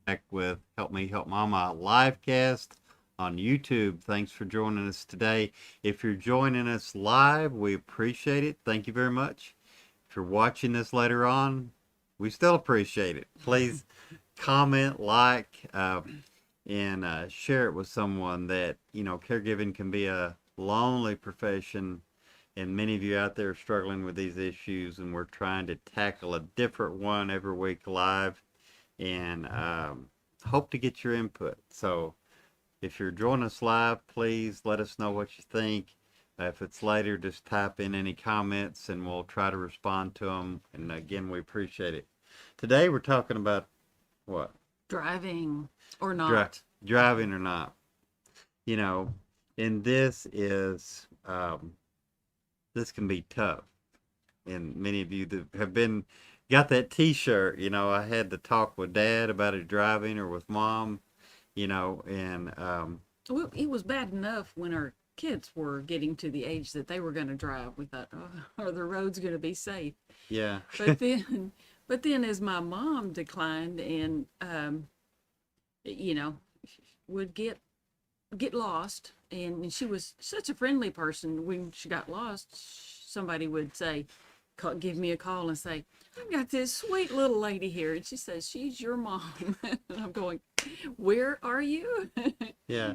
back with Help Me Help Mama live cast on YouTube. Thanks for joining us today. If you're joining us live, we appreciate it. Thank you very much. If you're watching this later on, we still appreciate it. Please comment, like, and share it with someone that, caregiving can be a lonely profession, and many of you out there are struggling with these issues, and we're trying to tackle a different one every week live, and hope to get your input. So if you're joining us live, please let us know what you think. If it's later, just type in any comments and we'll try to respond to them. And again, we appreciate it. Today we're talking about what? Driving or Dri- not. Driving or not. You know, and this can be tough. And many of you that have got that T-shirt. I had to talk with Dad about his driving or with Mom. And Well, it was bad enough when our kids were getting to the age that they were going to drive. We thought, oh, are the roads going to be safe? yeah, But then, but then as my mom declined and, you know, would get lost, and she was such a friendly person. When she got lost, somebody would say, give me a call and say, I've got this sweet little lady here, and she says she's your mom. And I'm going, where are you? yeah.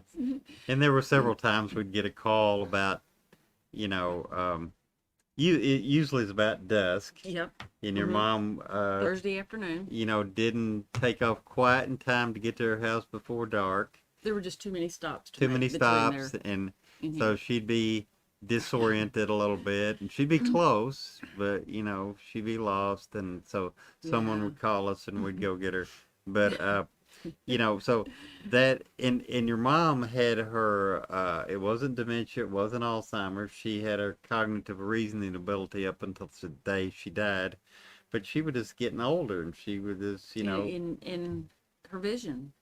And there were several times we'd get a call about, you know, it usually is about dusk, Yep. and your Mm-hmm. mom, Thursday afternoon. didn't take off quite in time to get to her house before dark. There were just too many stops to Too many make between stops, there and and so here. she'd be disoriented a little bit, and she'd be close, but she'd be lost, and so someone Yeah. would call us, and we'd go get her. But so that and your mom had her it wasn't dementia, it wasn't Alzheimer's. She had her cognitive reasoning ability up until the day she died, but she was just getting older, and she was just In her vision.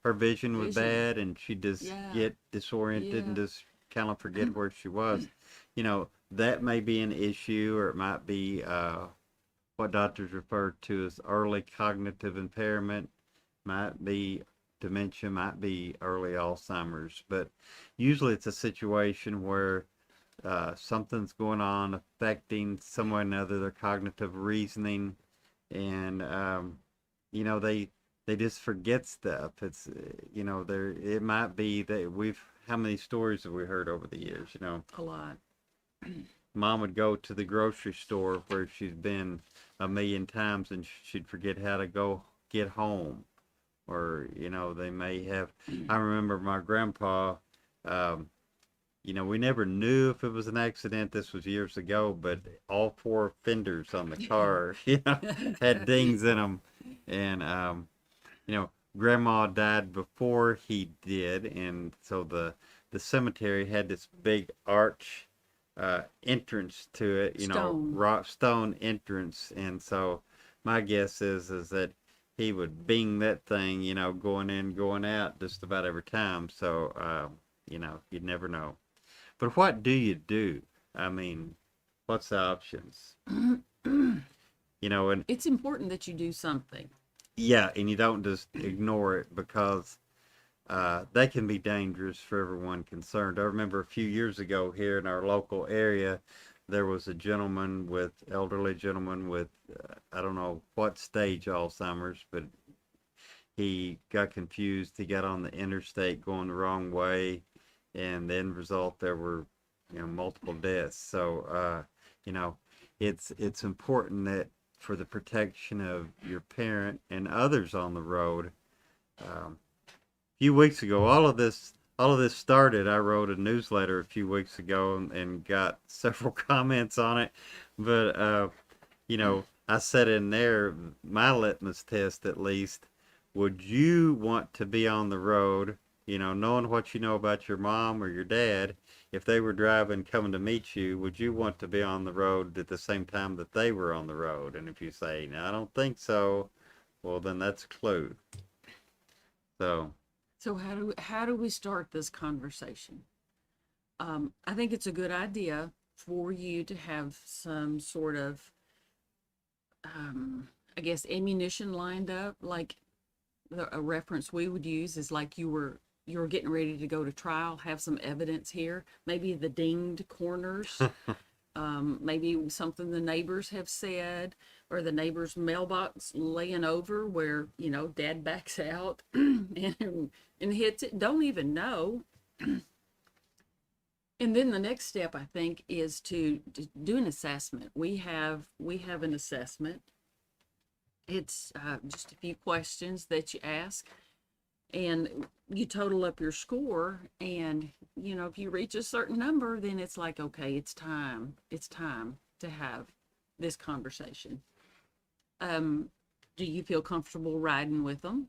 her vision was Vision. bad, and she'd just Yeah. get disoriented and Yeah. just kind of forget where she was. That may be an issue, or it might be what doctors refer to as early cognitive impairment, might be dementia, might be early Alzheimer's. But usually it's a situation where something's going on affecting some way or another their cognitive reasoning, and they just forget stuff. It's there. It might be that we've how many stories have we heard over the years? A lot. Mom would go to the grocery store where she's been a million times, and she'd forget how to go get home, or they may have. I remember my grandpa. Um, we never knew if it was an accident. This was years ago, but all four fenders on the car, had dings in them, and Grandma died before he did, and so the cemetery had this big arch entrance to it, Stone. rock stone entrance, and so my guess is that he would bing that thing, going in, going out just about every time. So you'd never know. But what do you do? I mean, what's the options? And It's important that you do something. yeah, and you don't just ignore it, because they can be dangerous for everyone concerned. I remember a few years ago here in our local area, there was a elderly gentleman with, I don't know what stage Alzheimer's, but he got confused. He got on the interstate going the wrong way, and the end result, there were, multiple deaths. So, you know, it's important that for the protection of your parent and others on the road. A few weeks ago, all of this started. I wrote a newsletter a few weeks ago, and got several comments on it. But I said in there, my litmus test at least: would you want to be on the road? Knowing what you know about your mom or your dad, if they were driving coming to meet you, would you want to be on the road at the same time that they were on the road? And if you say, no, I don't think so, well, then that's a clue. So, So how do we start this conversation? I think it's a good idea for you to have some sort of, I guess, ammunition lined up. Like a reference we would use is like you were getting ready to go to trial, have some evidence here, maybe the dinged corners, maybe something the neighbors have said, or the neighbor's mailbox laying over where, dad backs out and hits it. Don't even know. And then the next step, I think, is to do an assessment. We have an assessment. It's just a few questions that you ask, and you total up your score. And if you reach a certain number, then it's like, okay, it's time to have this conversation. Do you feel comfortable riding with them?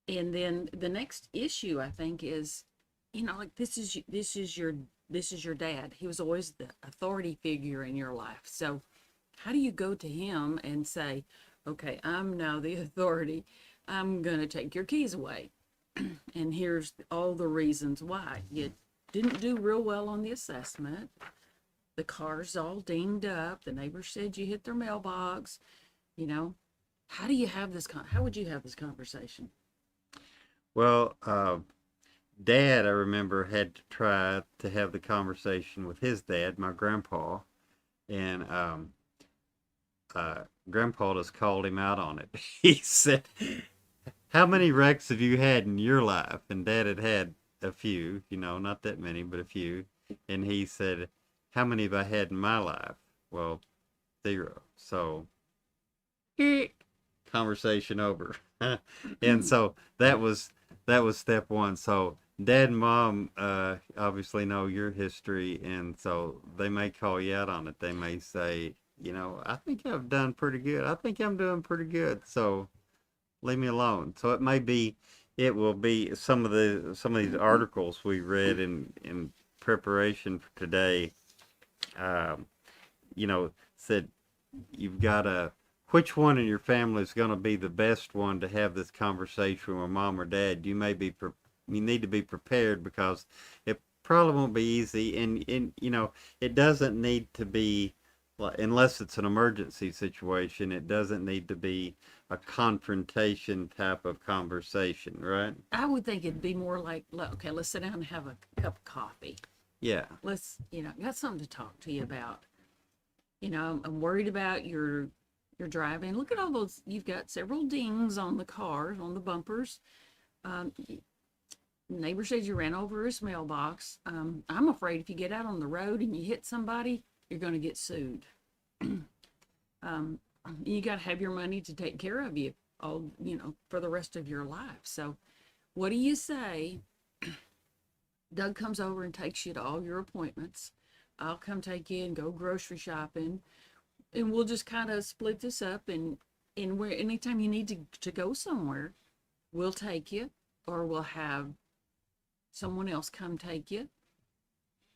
And then the next issue, I think, is, like, this is your dad. He was always the authority figure in your life. So how do you go to him and say, okay, I'm now the authority, I'm going to take your keys away, and here's all the reasons why. You didn't do real well on the assessment, the car's all dinged up, the neighbor said you hit their mailbox. How do you have this how would you have this conversation? Well, Dad, I remember, had to try to have the conversation with his dad, my grandpa, and Grandpa just called him out on it. He said, "How many wrecks have you had in your life?" And Dad had had a few, not that many, but a few. And he said, "How many have I had in my life?" Well, 0. So, conversation over. And so that was step one. So Dad and Mom obviously know your history, and so they may call you out on it. They may say, "I think I've done pretty good. I think I'm doing pretty good. So leave me alone." So it will be some of these articles we read in preparation for today. Um, Said you've got to, which one in your family is going to be the best one to have this conversation with mom or dad. You need to be prepared, because it probably won't be easy, and it doesn't need to be, unless it's an emergency situation, it doesn't need to be a confrontation type of conversation, right? I would think it'd be more like, okay, let's sit down and have a cup of coffee. Yeah. Let's, got something to talk to you about. I'm worried about your driving. Look at all those. You've got several dings on the cars, on the bumpers. Um, Neighbor says you ran over his mailbox. I'm afraid if you get out on the road and you hit somebody, you're going to get sued. um, you got to have your money to take care of you all, for the rest of your life. So what do you say? Doug comes over and takes you to all your appointments. I'll come take you and go grocery shopping, and we'll just kind of split this up, and where anytime you need to go somewhere, we'll take you, or we'll have someone else come take you.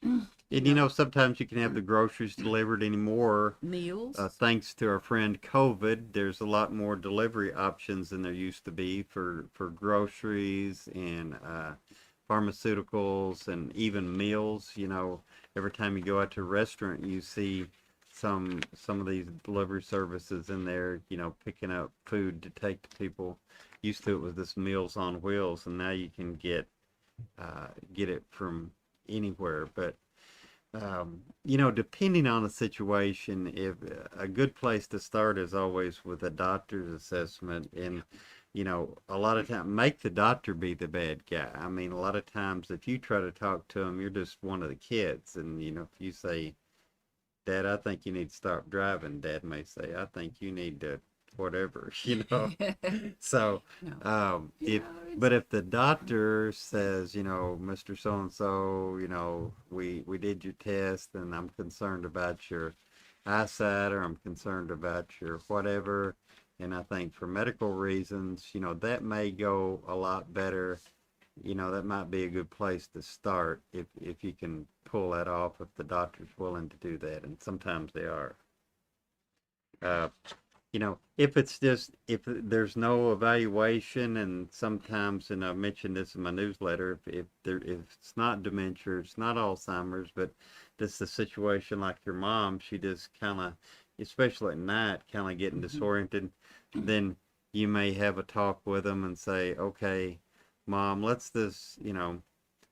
And sometimes you can have the groceries delivered anymore. Meals. Thanks to our friend COVID, there's a lot more delivery options than there used to be for groceries and pharmaceuticals and even meals. Every time you go out to a restaurant, you see some of these delivery services in there, picking up food to take to people. Used to, it was this Meals on Wheels, and now you can get it from anywhere. But depending on the situation, if a good place to start is always with a doctor's assessment, and a lot of times make the doctor be the bad guy. I mean, a lot of times if you try to talk to them, you're just one of the kids, and if you say, "Dad, I think you need to stop driving," Dad may say, "I think you need to whatever," So, No. if but if the doctor says, "Mr. So and so, we did your test, and I'm concerned about your eyesight, or I'm concerned about your whatever, and I think for medical reasons, that may go a lot better." That might be a good place to start, if you can pull that off, if the doctor's willing to do that, and sometimes they are. Uh, if there's no evaluation, and sometimes, and I mentioned this in my newsletter, if it's not dementia, it's not Alzheimer's, but this is a situation like your mom, she just kind of, especially at night, kind of getting disoriented, then you may have a talk with them and say, okay, mom, let's this,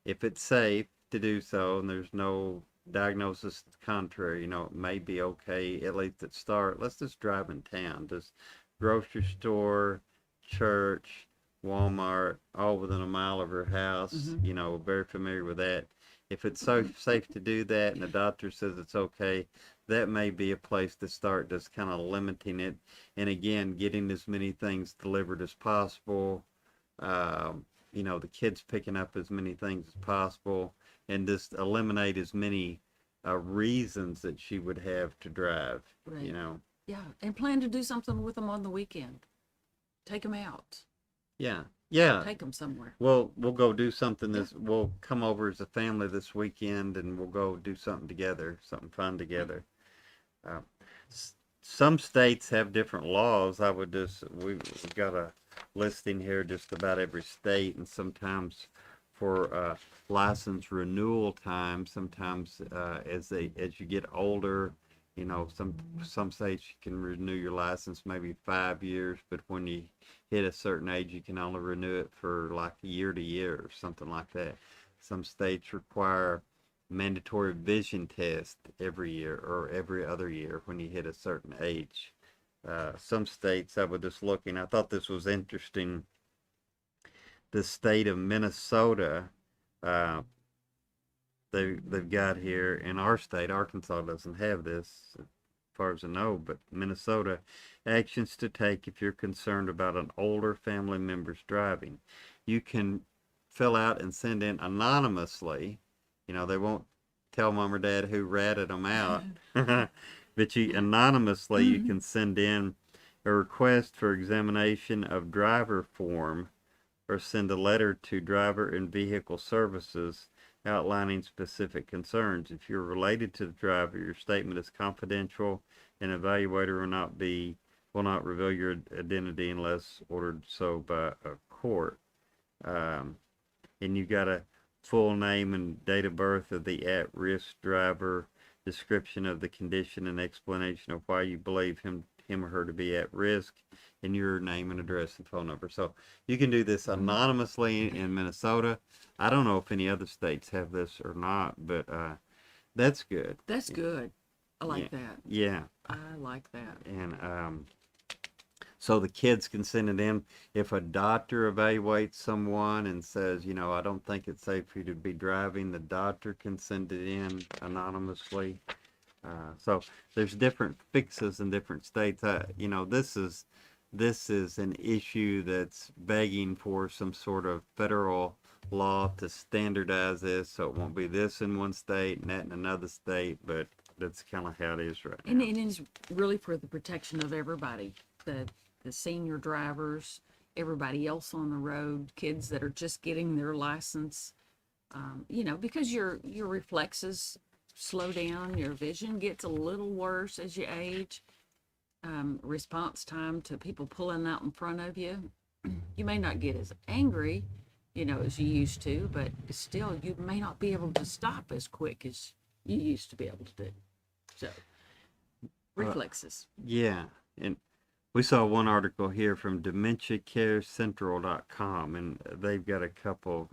if it's safe to do so and there's no diagnosis contrary, it may be okay, at least at start. Let's just drive in town. Just grocery store, church, Walmart, all within a mile of her house, Mm-hmm. very familiar with that. If it's so safe to do that and the doctor says it's okay, that may be a place to start just kind of limiting it. And again, getting as many things delivered as possible. The kids picking up as many things as possible and just eliminate as many reasons that she would have to drive, Right. Yeah, and plan to do something with them on the weekend. Take them out. Yeah. Yeah. Take them somewhere. We'll go do something Yeah. we'll come over as a family this weekend and we'll go do something together, something fun together. Uh, some states have different laws. We've got a listing here just about every state, and sometimes for license renewal time, sometimes as you get older, some states you can renew your license maybe 5 years, but when you hit a certain age, you can only renew it for like year to year or something like that. Some states require mandatory vision test every year or every other year when you hit a certain age. Some states, I was just looking, I thought this was interesting. The state of Minnesota, uh, they've got here in our state, Arkansas doesn't have this, as far as I know, but Minnesota, actions to take if you're concerned about an older family member's driving. You can fill out and send in anonymously. They won't tell mom or dad who ratted them out, but you Mm-hmm. can send in a request for examination of driver form or send a letter to driver and vehicle services outlining specific concerns. If you're related to the driver, your statement is confidential. An evaluator will not reveal your identity unless ordered so by a court. Um, and you got a full name and date of birth of the at-risk driver, description of the condition, and explanation of why you believe him or her to be at risk, and your name and address and phone number. So you can do this anonymously in Minnesota. I don't know if any other states have this or not, but that's good. That's good. I Yeah, like that. yeah, I like that. and so the kids can send it in. If a doctor evaluates someone and says, I don't think it's safe for you to be driving, the doctor can send it in anonymously. So there's different fixes in different states. This is an issue that's begging for some sort of federal law to standardize this, so it won't be this in one state and that in another state. But that's kind of how it is right And now. it is really for the protection of everybody, the senior drivers, everybody else on the road, kids that are just getting their license. Because your reflexes slow down, your vision gets a little worse as you age. Response time to people pulling out in front of you, you may not get as angry, as you used to, but still, you may not be able to stop as quick as you used to be able to do. So, Uh, reflexes. yeah, and we saw one article here from dementiacarecentral.com, and they've got a couple.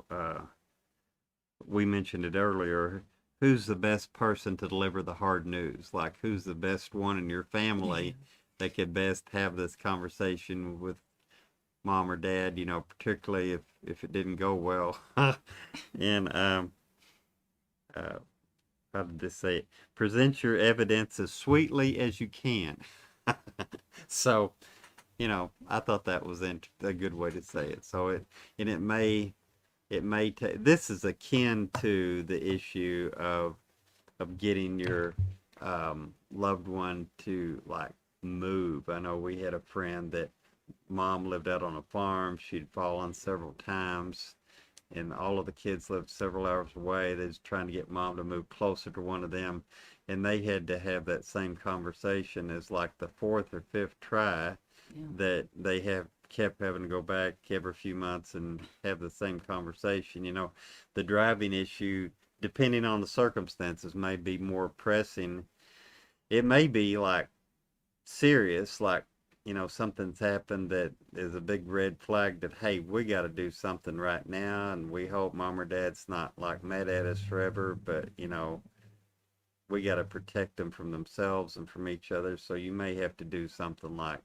We mentioned it earlier. Who's the best person to deliver the hard news? Like, who's the best one in your family that could best have this conversation with mom or dad? Particularly if it didn't go well. And uh, how did this say it? Present your evidence as sweetly as you can. So, I thought that was a good way to say it. So it may take, this is akin to the issue of getting your loved one to like move. I know we had a friend that mom lived out on a farm. She'd fallen several times, and all of the kids lived several hours away. They was trying to get mom to move closer to one of them, and they had to have that same conversation as like the fourth or fifth try Yeah. that they have kept having to go back every few months and have the same conversation. The driving issue, depending on the circumstances, may be more pressing. It may be like serious, like something's happened that is a big red flag that, hey, we got to do something right now, and we hope mom or dad's not like mad at us forever, but we got to protect them from themselves and from each other. So you may have to do something like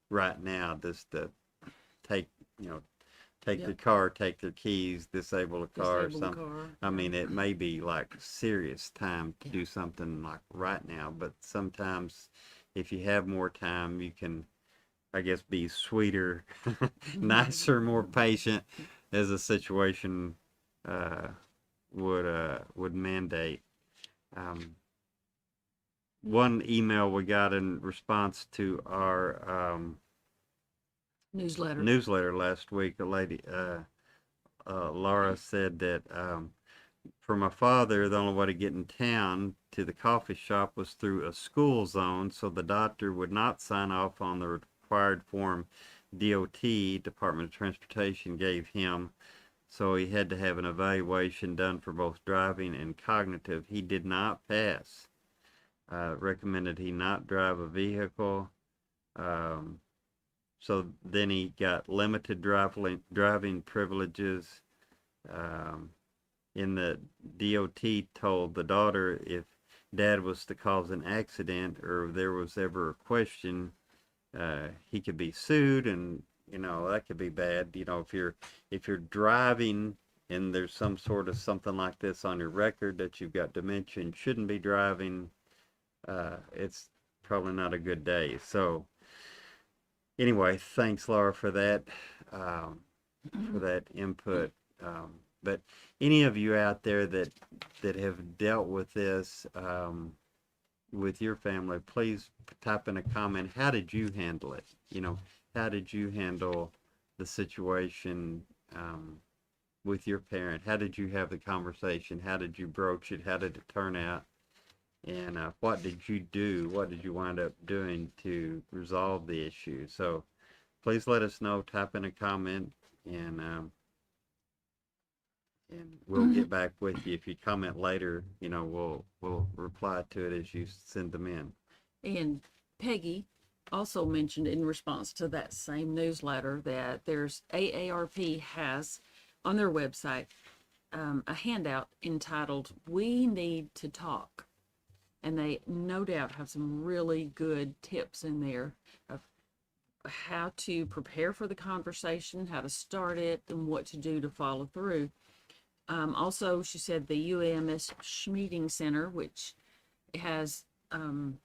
right now, just to take, take their Yep. car, take their keys, disable the car or Disable the something. car. I Yeah. mean, it may be like serious time to Yeah. do something like right now, but sometimes if you have more time, you can, I guess, be sweeter, nicer, more patient as a situation uh, would mandate. Um, One email we got in response to our Newsletter. newsletter last week, a lady, Laura, said that for my father, the only way to get in town to the coffee shop was through a school zone, so the doctor would not sign off on the required form DOT, Department of Transportation, gave him. So he had to have an evaluation done for both driving and cognitive. He did not pass. Recommended he not drive a vehicle. Um, so then he got limited driving privileges. Um, in the DOT told the daughter if dad was to cause an accident or if there was ever a question, he could be sued, and that could be bad. If you're driving and there's some sort of something like this on your record that you've got dementia and shouldn't be driving, it's probably not a good day. So anyway, thanks, Laura, um, for that input. But any of you out there that have dealt with this with your family, please type in a comment. How did you handle it? How did you handle the situation with your parent? How did you have the conversation? How did you broach it? How did it turn out? And what did you do? What did you wind up doing to resolve the issue? So please let us know. Type in a comment, and we'll get back with you. If you comment later, we'll reply to it as you send them in. And Peggy also mentioned in response to that same newsletter that there's AARP has on their website a handout entitled "We Need to Talk," and they no doubt have some really good tips in there of how to prepare for the conversation, how to start it, and what to do to follow through. Also, she said the UAMS Schmeeding Center, which has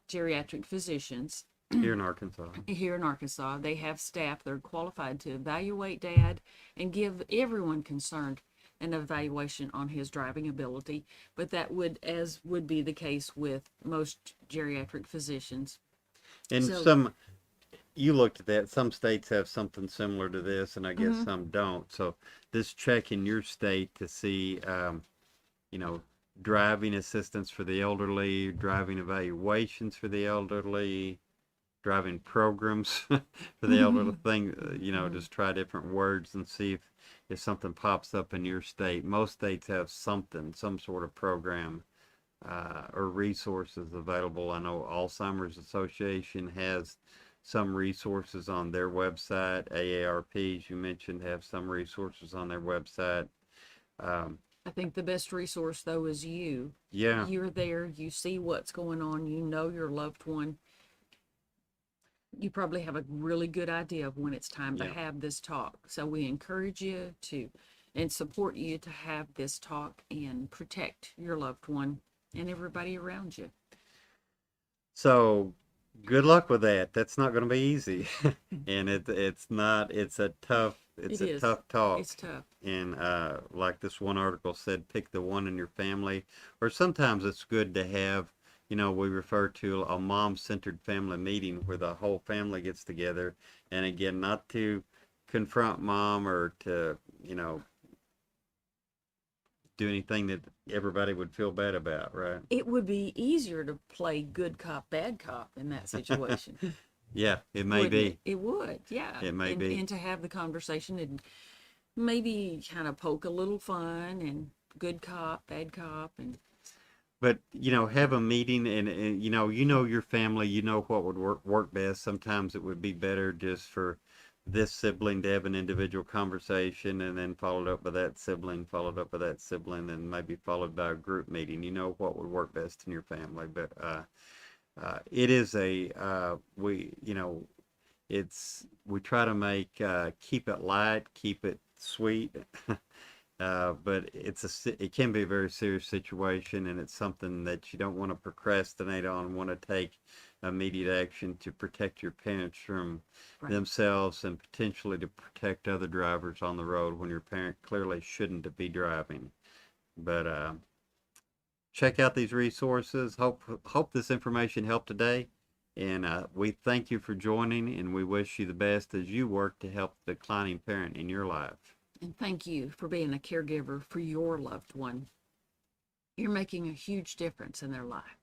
geriatric physicians Here in Arkansas. here in Arkansas, they have staff that are qualified to evaluate Dad and give everyone concerned an evaluation on his driving ability. But that would be the case with most geriatric physicians. And So, you looked at that. Some states have something similar to this, and I guess some don't. So this check in your state to see, you know, driving assistance for the elderly, driving evaluations for the elderly, driving programs for the elderly thing, just try different words and see if something pops up in your state. Most states have something, some sort of program or resources available. I know Alzheimer's Association has some resources on their website. AARP, as you mentioned, have some resources on their website. I think the best resource though is you. Yeah. You're there, you see what's going on, you know your loved one. You probably have a really good idea of when it's time to Yeah. have this talk. So we encourage you to and support you to have this talk and protect your loved one and everybody around you. So good luck with that. That's not going to be easy, and it's a tough It is. talk. It's tough. And like this one article said, pick the one in your family, or sometimes it's good to have. We refer to a mom-centered family meeting where the whole family gets together, and again, not to confront mom or to do anything that everybody would feel bad about, right? It would be easier to play good cop, bad cop in that situation. Yeah, it may be. It would, yeah. It may be. And to have the conversation and maybe kind of poke a little fun and good cop, bad cop, and but have a meeting, and your family, what would work best. Sometimes it would be better just for this sibling to have an individual conversation, and then followed up by that sibling, followed up by that sibling, and maybe followed by a group meeting. You know what would work best in your family. But it is we try to make keep it light, keep it sweet. But it can be a very serious situation, and it's something that you don't want to procrastinate on. Want to take immediate action to protect your parents from Right. themselves, and potentially to protect other drivers on the road when your parent clearly shouldn't be driving. But check out these resources. Hope this information helped today, and we thank you for joining, and we wish you the best as you work to help the declining parent in your life. And thank you for being a caregiver for your loved one. You're making a huge difference in their life.